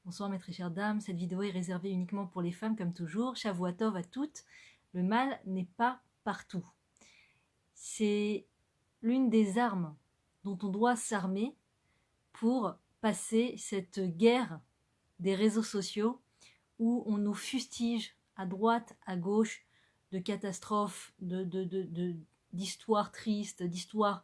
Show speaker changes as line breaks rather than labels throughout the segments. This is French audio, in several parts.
Bonsoir mes très chères dames, cette vidéo est réservée uniquement pour les femmes comme toujours. Shavua tov à toutes, le mal n'est pas partout. C'est l'une des armes dont on doit s'armer pour passer cette guerre des réseaux sociaux où on nous fustige à droite, à gauche, de catastrophes, d'histoires tristes, d'histoires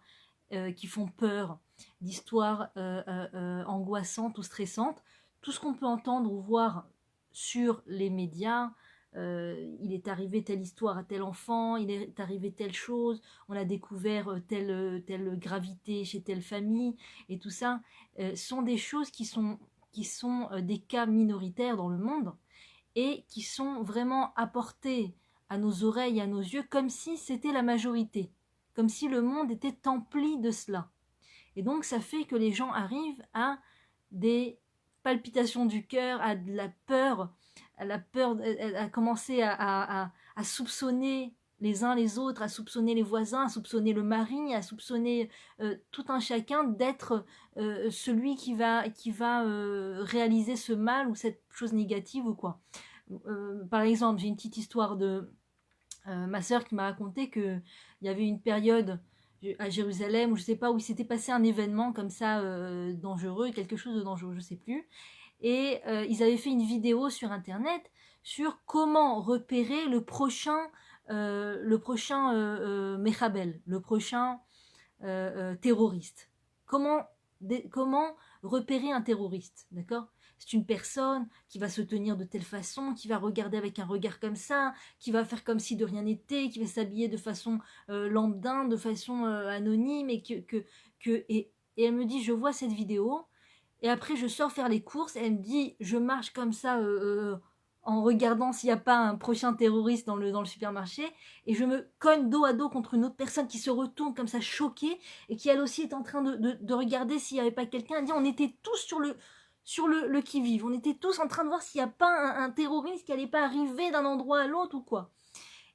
qui font peur, d'histoires angoissantes ou stressantes. Tout ce qu'on peut entendre ou voir sur les médias, il est arrivé telle histoire à tel enfant, il est arrivé telle chose, on a découvert telle gravité chez telle famille, et tout ça sont des choses qui sont des cas minoritaires dans le monde, et qui sont vraiment apportés à nos oreilles, à nos yeux, comme si c'était la majorité, comme si le monde était empli de cela. Et donc ça fait que les gens arrivent à des palpitations du cœur, à de la peur, à commencer à soupçonner les uns les autres, à soupçonner les voisins, à soupçonner le mari, à soupçonner tout un chacun d'être celui qui va réaliser ce mal ou cette chose négative ou quoi. Par exemple, j'ai une petite histoire de ma sœur qui m'a raconté qu'il y avait une période à Jérusalem, où je sais pas, où il s'était passé un événement comme ça dangereux, quelque chose de dangereux, je sais plus. Et ils avaient fait une vidéo sur internet sur comment repérer le prochain Mechabel, le prochain terroriste. Comment repérer un terroriste, d'accord? C'est une personne qui va se tenir de telle façon, qui va regarder avec un regard comme ça, qui va faire comme si de rien n'était, qui va s'habiller de façon lambda, de façon anonyme, et elle me dit, je vois cette vidéo, et après je sors faire les courses, et elle me dit, je marche comme ça en regardant s'il n'y a pas un prochain terroriste dans le supermarché, et je me cogne dos à dos contre une autre personne qui se retourne comme ça choquée, et qui elle aussi est en train de regarder s'il n'y avait pas quelqu'un. Elle dit, on était tous sur le qui-vive, on était tous en train de voir s'il n'y a pas un terroriste qui n'allait pas arriver d'un endroit à l'autre ou quoi.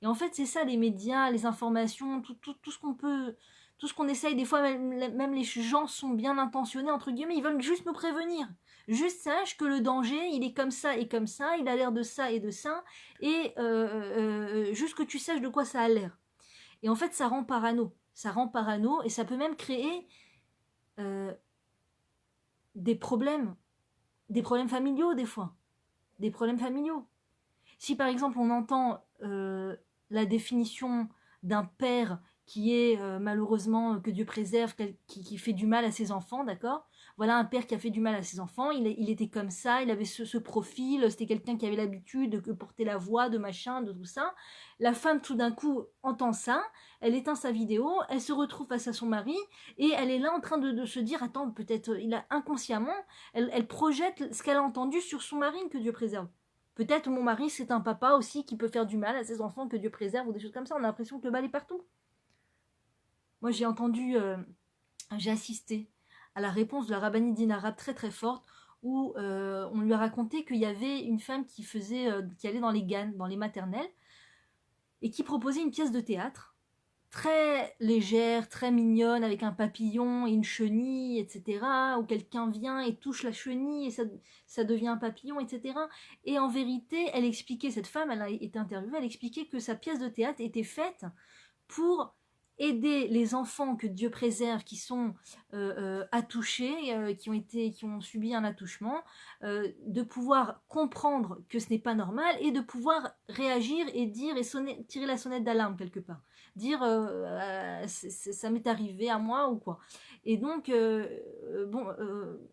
Et en fait, c'est ça, les médias, les informations, tout ce qu'on peut, tout ce qu'on essaye. Des fois, même les gens sont bien intentionnés, entre guillemets, ils veulent juste nous prévenir. Juste sache que le danger, il est comme ça et comme ça, il a l'air de ça et de ça, et juste que tu saches de quoi ça a l'air. Et en fait, ça rend parano. Ça rend parano, et ça peut même créer euh, des problèmes. Des problèmes familiaux, des fois. Des problèmes familiaux. Si par exemple on entend la définition d'un père qui est malheureusement, que Dieu préserve, qui fait du mal à ses enfants, d'accord? Voilà un père qui a fait du mal à ses enfants, il était comme ça, il avait ce profil, c'était quelqu'un qui avait l'habitude de porter la voix, de machin, de tout ça. La femme tout d'un coup entend ça, elle éteint sa vidéo, elle se retrouve face à son mari, et elle est là en train de se dire, attends, peut-être il a inconsciemment, elle projette ce qu'elle a entendu sur son mari, que Dieu préserve. Peut-être mon mari, c'est un papa aussi qui peut faire du mal à ses enfants, que Dieu préserve, ou des choses comme ça. On a l'impression que le mal est partout. Moi, j'ai assisté à la réponse de la rabbinite d'Inara très très forte, où on lui a raconté qu'il y avait une femme qui allait dans les GAN, dans les maternelles, et qui proposait une pièce de théâtre très légère, très mignonne, avec un papillon et une chenille, etc. Où quelqu'un vient et touche la chenille et ça devient un papillon, etc. Et en vérité, elle expliquait, cette femme, elle a été interviewée, elle expliquait que sa pièce de théâtre était faite pour aider les enfants que Dieu préserve, qui sont attouchés, qui ont subi un attouchement, de pouvoir comprendre que ce n'est pas normal, et de pouvoir réagir et dire et tirer la sonnette d'alarme quelque part, dire ça m'est arrivé à moi ou quoi. Et donc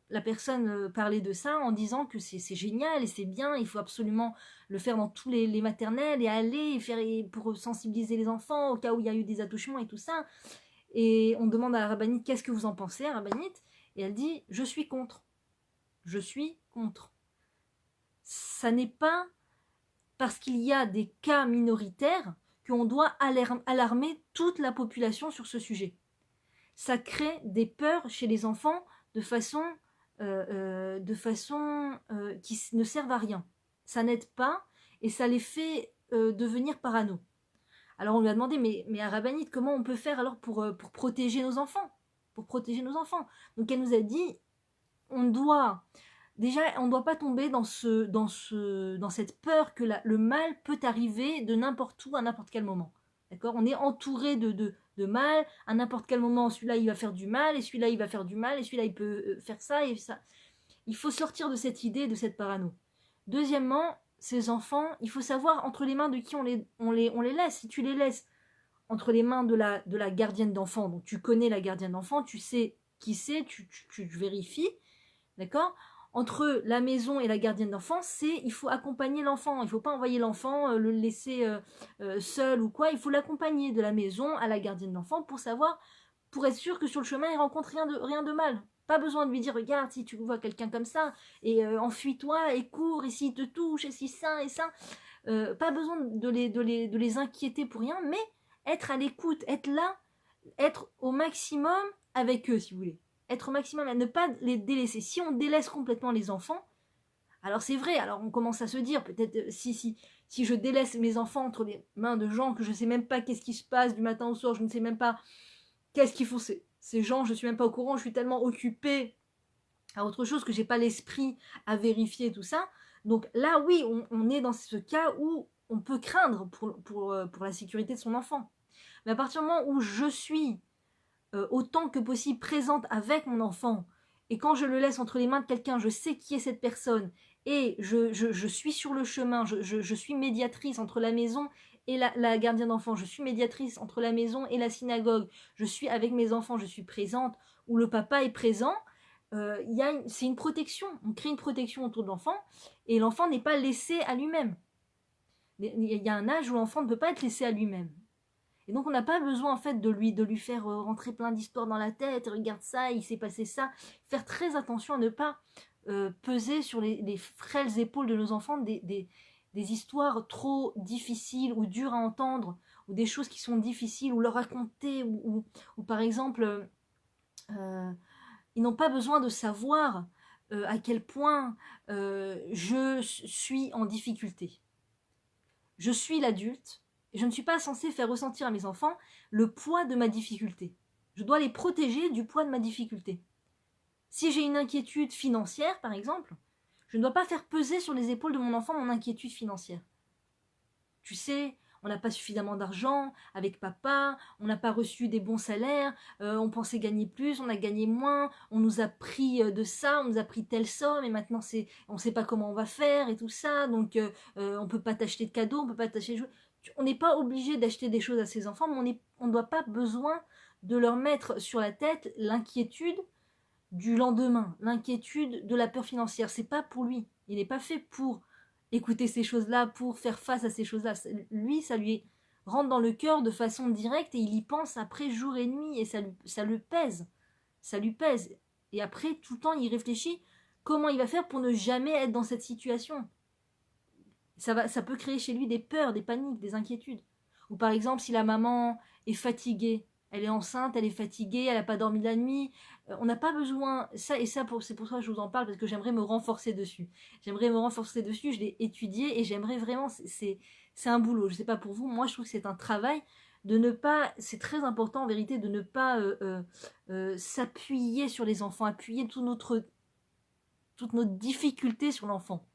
la personne parlait de ça en disant que c'est génial et c'est bien, il faut absolument le faire dans tous les maternelles, et aller pour sensibiliser les enfants au cas où il y a eu des attouchements et tout ça. Et on demande à la rabbinite, qu'est-ce que vous en pensez, rabbinite? Et elle dit, je suis contre. Je suis contre. Ça n'est pas parce qu'il y a des cas minoritaires qu'on doit alarmer toute la population sur ce sujet. Ça crée des peurs chez les enfants de façon qui ne servent à rien. Ça n'aide pas, et ça les fait devenir parano. Alors on lui a demandé, mais à rabbinite, comment on peut faire alors pour protéger nos enfants? Pour protéger nos enfants. Donc elle nous a dit, on doit déjà, on ne doit pas tomber dans cette peur que le mal peut arriver de n'importe où, à n'importe quel moment. D'accord? On est entouré de mal, à n'importe quel moment, celui-là, il va faire du mal, et celui-là, il va faire du mal, et celui-là, il peut faire ça, et ça. Il faut sortir de cette idée, de cette parano. Deuxièmement, ces enfants, il faut savoir entre les mains de qui on les laisse. Si tu les laisses entre les mains de la gardienne d'enfant, donc tu connais la gardienne d'enfant, tu sais qui c'est, tu vérifies, d'accord? Entre la maison et la gardienne d'enfant, il faut accompagner l'enfant. Il ne faut pas envoyer l'enfant, le laisser seul ou quoi. Il faut l'accompagner de la maison à la gardienne d'enfant pour être sûr que sur le chemin, il rencontre rien de mal. Pas besoin de lui dire, regarde, si tu vois quelqu'un comme ça, et enfuis-toi, et cours, et s'il te touche, et si ça, et ça. Pas besoin de les inquiéter pour rien, mais être à l'écoute, être là, être au maximum avec eux, si vous voulez. Être au maximum, à ne pas les délaisser. Si on délaisse complètement les enfants, alors c'est vrai, alors on commence à se dire, peut-être, si je délaisse mes enfants entre les mains de gens que je ne sais même pas qu'est-ce qui se passe du matin au soir, je ne sais même pas qu'est-ce qu'ils font ces gens, je ne suis même pas au courant, je suis tellement occupée à autre chose que j'ai pas l'esprit à vérifier tout ça. Donc là, oui, on est dans ce cas où on peut craindre pour la sécurité de son enfant. Mais à partir du moment où je suis autant que possible présente avec mon enfant, et quand je le laisse entre les mains de quelqu'un, je sais qui est cette personne, et je suis sur le chemin, je suis médiatrice entre la maison et la gardienne d'enfant, je suis médiatrice entre la maison et la synagogue, je suis avec mes enfants, je suis présente, où le papa est présent, c'est une protection, on crée une protection autour de l'enfant, et l'enfant n'est pas laissé à lui-même. Il y a un âge où l'enfant ne peut pas être laissé à lui-même. Et donc on n'a pas besoin en fait de lui faire rentrer plein d'histoires dans la tête, regarde ça, il s'est passé ça. Faire très attention à ne pas peser sur les frêles épaules de nos enfants des histoires trop difficiles ou dures à entendre, ou des choses qui sont difficiles, ou leur raconter, ou par exemple, ils n'ont pas besoin de savoir à quel point je suis en difficulté. Je suis l'adulte, et je ne suis pas censée faire ressentir à mes enfants le poids de ma difficulté. Je dois les protéger du poids de ma difficulté. Si j'ai une inquiétude financière, par exemple, je ne dois pas faire peser sur les épaules de mon enfant mon inquiétude financière. Tu sais, on n'a pas suffisamment d'argent avec papa, on n'a pas reçu des bons salaires, on pensait gagner plus, on a gagné moins, on nous a pris de ça, on nous a pris telle somme et maintenant on ne sait pas comment on va faire et tout ça, donc on ne peut pas t'acheter de cadeaux, on ne peut pas t'acheter de jouets. On n'est pas obligé d'acheter des choses à ses enfants, mais on ne doit pas besoin de leur mettre sur la tête l'inquiétude du lendemain, l'inquiétude de la peur financière. C'est pas pour lui. Il n'est pas fait pour écouter ces choses-là, pour faire face à ces choses-là. Lui, ça lui rentre dans le cœur de façon directe et il y pense après jour et nuit et ça le pèse. Ça lui pèse. Et après, tout le temps, il réfléchit comment il va faire pour ne jamais être dans cette situation. Ça peut créer chez lui des peurs, des paniques, des inquiétudes. Ou par exemple, si la maman est fatiguée, elle est enceinte, elle est fatiguée, elle n'a pas dormi de la nuit, on n'a pas besoin, c'est pour ça que je vous en parle, parce que j'aimerais me renforcer dessus. J'aimerais me renforcer dessus, je l'ai étudié, et j'aimerais vraiment, c'est un boulot, je ne sais pas pour vous, moi je trouve que c'est un travail de ne pas, c'est très important en vérité, de ne pas s'appuyer sur les enfants, appuyer toute notre difficulté sur l'enfant.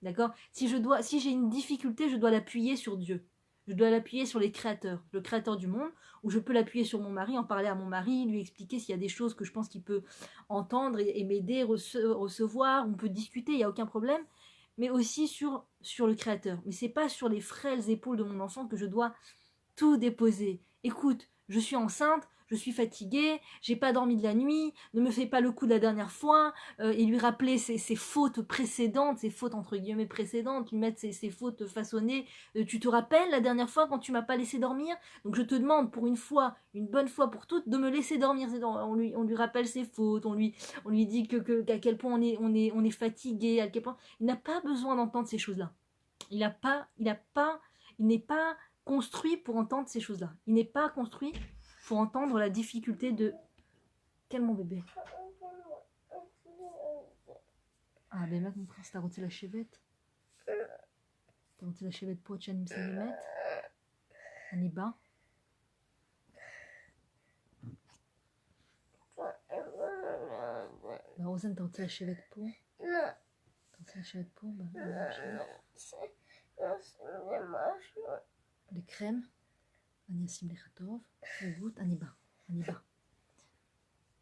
D'accord? Si j'ai une difficulté, je dois l'appuyer sur Dieu. Je dois l'appuyer sur les créateurs, le créateur du monde, ou je peux l'appuyer sur mon mari, en parler à mon mari, lui expliquer s'il y a des choses que je pense qu'il peut entendre et m'aider, recevoir, on peut discuter, il n'y a aucun problème, mais aussi sur le créateur. Mais c'est pas sur les frêles épaules de mon enfant que je dois tout déposer. Écoute, je suis enceinte, je suis fatiguée, j'ai pas dormi de la nuit, ne me fais pas le coup de la dernière fois, et lui rappeler ses fautes précédentes, ses fautes entre guillemets précédentes, lui mettre ses fautes façonnées. Tu te rappelles la dernière fois quand tu m'as pas laissé dormir? Donc je te demande pour une fois, une bonne fois pour toutes, de me laisser dormir. On lui rappelle ses fautes, on lui dit qu'à quel point on est fatigué, à quel point il n'a pas besoin d'entendre ces choses-là. Il n'est pas construit pour entendre ces choses-là. Il n'est pas construit pour entendre la difficulté de... Quel mon bébé? Ah ben maintenant, t'as roté la chevette. T'as roté la chevette pour tu anime cm. On y bas. La Rosanne, t'as roté la chevette pour. Les crèmes.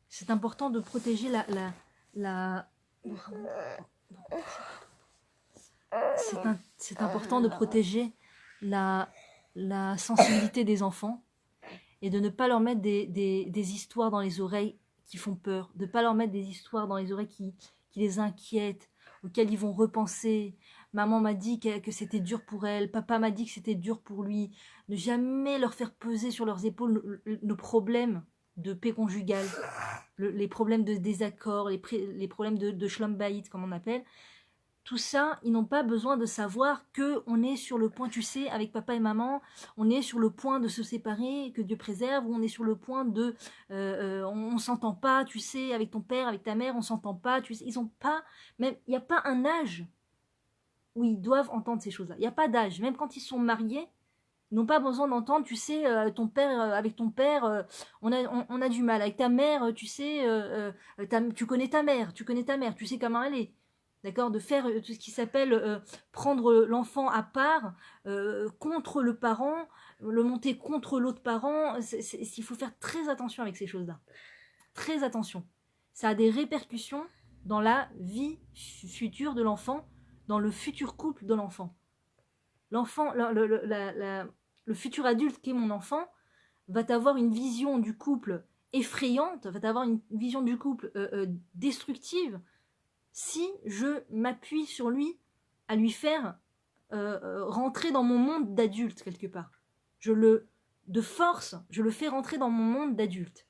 C'est important de protéger c'est important de protéger la sensibilité des enfants et de ne pas leur mettre des histoires dans les oreilles qui font peur, de ne pas leur mettre des histoires dans les oreilles qui les inquiètent, auxquelles ils vont repenser. Maman m'a dit que c'était dur pour elle, papa m'a dit que c'était dur pour lui. Ne jamais leur faire peser sur leurs épaules nos problèmes de paix conjugale, les problèmes de désaccord, les problèmes de shlom bayit, comme on appelle. Tout ça, ils n'ont pas besoin de savoir qu'on est sur le point, tu sais, avec papa et maman, on est sur le point de se séparer, que Dieu préserve, ou on est sur le point de... on s'entend pas, tu sais, avec ton père, avec ta mère, on s'entend pas, tu sais, ils ont pas... Même, il n'y a pas un âge où ils doivent entendre ces choses-là. Il n'y a pas d'âge. Même quand ils sont mariés, ils n'ont pas besoin d'entendre, tu sais, ton père, avec ton père, on a du mal. Avec ta mère, tu sais, tu connais ta mère, tu sais comment elle est. D'accord, de faire tout ce qui s'appelle prendre l'enfant à part contre le parent, le monter contre l'autre parent. Il faut faire très attention avec ces choses-là. Très attention. Ça a des répercussions dans la vie future de l'enfant, dans le futur couple de l'enfant. L'enfant, le futur adulte qui est mon enfant, va avoir une vision du couple effrayante, va avoir une vision du couple destructive, si je m'appuie sur lui à lui faire rentrer dans mon monde d'adulte quelque part. De force, je le fais rentrer dans mon monde d'adulte.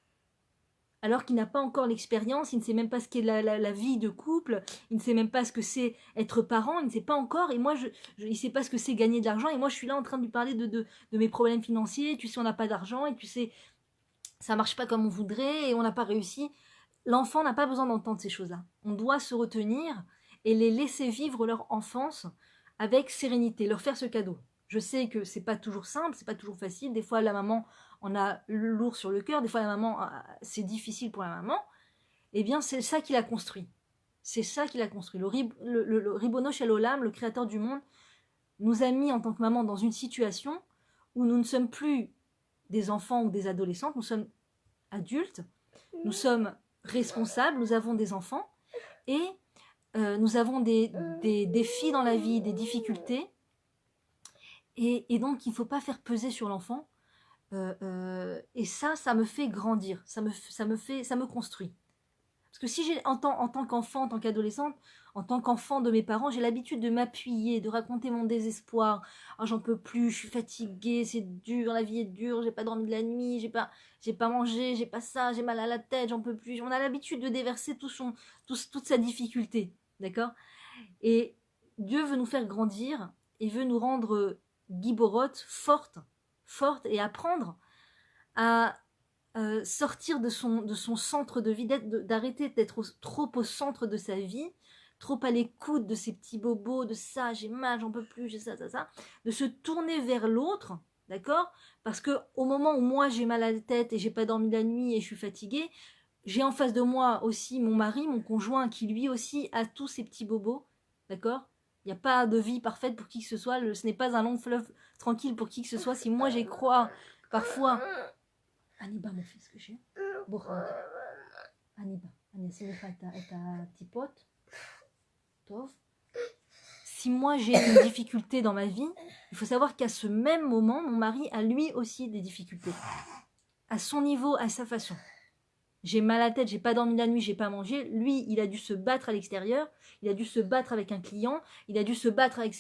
Alors qu'il n'a pas encore l'expérience, il ne sait même pas ce qu'est la vie de couple, il ne sait même pas ce que c'est être parent, il ne sait pas encore, et moi, il ne sait pas ce que c'est gagner de l'argent, et moi, je suis là en train de lui parler de mes problèmes financiers, tu sais, on n'a pas d'argent, et tu sais, ça ne marche pas comme on voudrait, et on n'a pas réussi. L'enfant n'a pas besoin d'entendre ces choses-là. On doit se retenir et les laisser vivre leur enfance avec sérénité, leur faire ce cadeau. Je sais que c'est pas toujours simple, c'est pas toujours facile. Des fois, la maman en a lourd sur le cœur. Des fois, la maman, c'est difficile pour la maman. Eh bien, c'est ça qu'il a construit. C'est ça qu'il a construit. Le Ribono Shel Olam, le créateur du monde, nous a mis en tant que maman dans une situation où nous ne sommes plus des enfants ou des adolescentes, nous sommes adultes, nous sommes responsables, nous avons des enfants et nous avons des défis dans la vie, des difficultés et donc il ne faut pas faire peser sur l'enfant et ça me fait grandir, ça me construit. Parce que si j'ai en tant qu'enfant, en tant qu'adolescente, en tant qu'enfant de mes parents, j'ai l'habitude de m'appuyer, de raconter mon désespoir. Oh, j'en peux plus, je suis fatiguée, c'est dur, la vie est dure, j'ai pas dormi de la nuit, j'ai pas mangé, j'ai pas ça, j'ai mal à la tête, j'en peux plus. On a l'habitude de déverser toute sa difficulté, d'accord? Et Dieu veut nous faire grandir et veut nous rendre guiborotes, fortes et apprendre à sortir de son centre de vie, d'arrêter d'être trop au centre de sa vie, trop à l'écoute de ses petits bobos, de ça, j'ai mal, j'en peux plus, j'ai ça, de se tourner vers l'autre, d'accord? Parce que au moment où moi j'ai mal à la tête et j'ai pas dormi la nuit et je suis fatiguée, j'ai en face de moi aussi mon mari, mon conjoint, qui lui aussi a tous ses petits bobos, d'accord? Il n'y a pas de vie parfaite pour qui que ce soit, ce n'est pas un long fleuve tranquille pour qui que ce soit. Si moi j'y crois parfois... Aniba, mon fils, que j'ai. Aniba, si moi j'ai une difficulté dans ma vie, il faut savoir qu'à ce même moment, mon mari a lui aussi des difficultés. À son niveau, à sa façon. J'ai mal à la tête, j'ai pas dormi la nuit, j'ai pas mangé. Lui, il a dû se battre à l'extérieur, il a dû se battre avec un client, il a dû se battre avec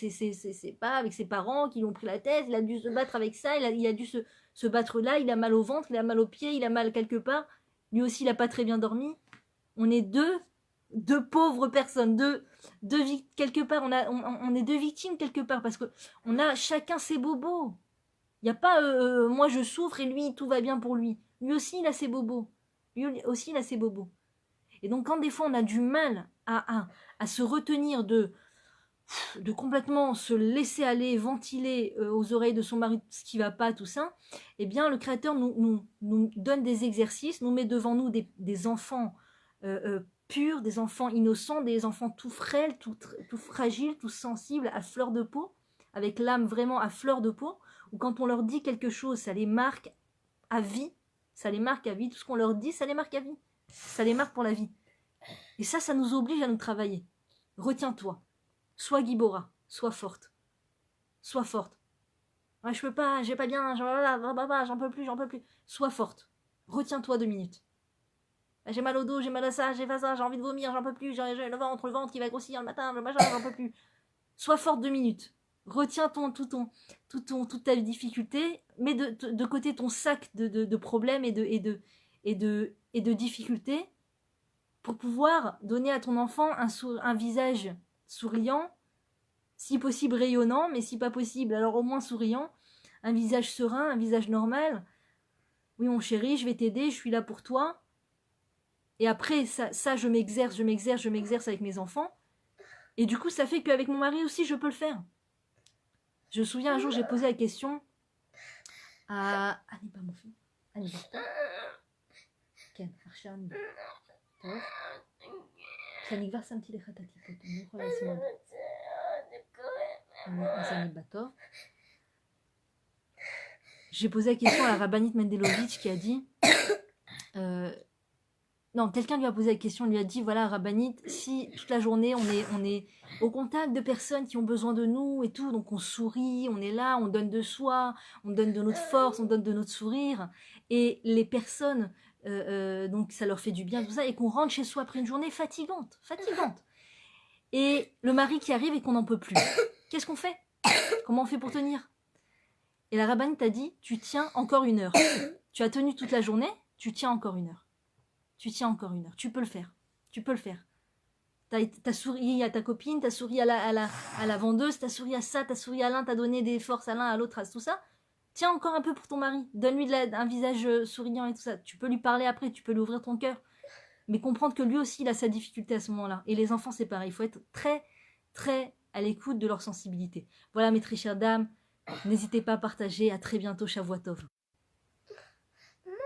avec ses parents qui lui ont pris la tête, il a dû se battre avec ça, il a dû se battre là, il a mal au ventre, il a mal aux pieds, il a mal quelque part. Lui aussi, il n'a pas très bien dormi. On est deux pauvres personnes, quelque part, on est deux victimes quelque part, parce que on a chacun ses bobos. Il n'y a pas moi je souffre et lui, tout va bien pour lui. Lui aussi, il a ses bobos. Lui aussi, il a ses bobos. Et donc, quand des fois, on a du mal à se retenir de complètement se laisser aller, ventiler aux oreilles de son mari ce qui ne va pas, tout ça, eh bien, le Créateur nous donne des exercices, nous met devant nous des enfants purs, des enfants innocents, des enfants tout frêles, tout fragiles, tout sensibles, à fleur de peau, avec l'âme vraiment à fleur de peau, où quand on leur dit quelque chose, ça les marque à vie, ça les marque à vie, tout ce qu'on leur dit, ça les marque à vie, ça les marque pour la vie. Et ça nous oblige à nous travailler. Retiens-toi, sois Gibora, sois forte, sois forte. Ouais, je peux pas, j'ai pas bien, j'en peux plus, sois forte, retiens-toi 2 minutes. J'ai mal au dos, j'ai mal à ça, j'ai pas ça, j'ai envie de vomir, j'en peux plus, j'ai le ventre qui va grossir le matin, le machin, j'en peux plus. Sois forte 2 minutes. Retiens toute ta difficulté, mets de côté ton sac de problèmes et de difficultés pour pouvoir donner à ton enfant un visage souriant, si possible rayonnant, mais si pas possible, alors au moins souriant, un visage serein, un visage normal. Oui, mon chéri, je vais t'aider, je suis là pour toi. Et après, ça je m'exerce avec mes enfants. Et du coup, ça fait qu'avec mon mari aussi, je peux le faire. Je me souviens, un jour, j'ai posé la question à... Aniba, mon fils. Aniba. Ken, Archa, Aniba. Aniba, samti lecha tatikot. J'ai posé la question à la rabbinite Mendelovitch qui a dit... Non, quelqu'un lui a posé la question, lui a dit, voilà, rabbinite, si toute la journée on est au contact de personnes qui ont besoin de nous et tout, donc on sourit, on est là, on donne de soi, on donne de notre force, on donne de notre sourire, et les personnes, donc ça leur fait du bien, tout ça, et qu'on rentre chez soi après une journée fatigante, et le mari qui arrive et qu'on n'en peut plus, qu'est-ce qu'on fait? Comment on fait pour tenir? Et la rabbinite t'a dit, tu tiens encore 1 heure, tu as tenu toute la journée, tu tiens encore 1 heure. Tu tiens encore 1 heure. Tu peux le faire. T'as souri à ta copine, t'as souri à la vendeuse, t'as souri à ça, t'as souri à l'un, t'as donné des forces à l'un, à l'autre, à tout ça. Tiens encore un peu pour ton mari. Donne-lui un visage souriant et tout ça. Tu peux lui parler après, tu peux lui ouvrir ton cœur. Mais comprendre que lui aussi, il a sa difficulté à ce moment-là. Et les enfants, c'est pareil. Il faut être très, très à l'écoute de leur sensibilité. Voilà, mes très chères dames. N'hésitez pas à partager. À très bientôt. Shavua Tov.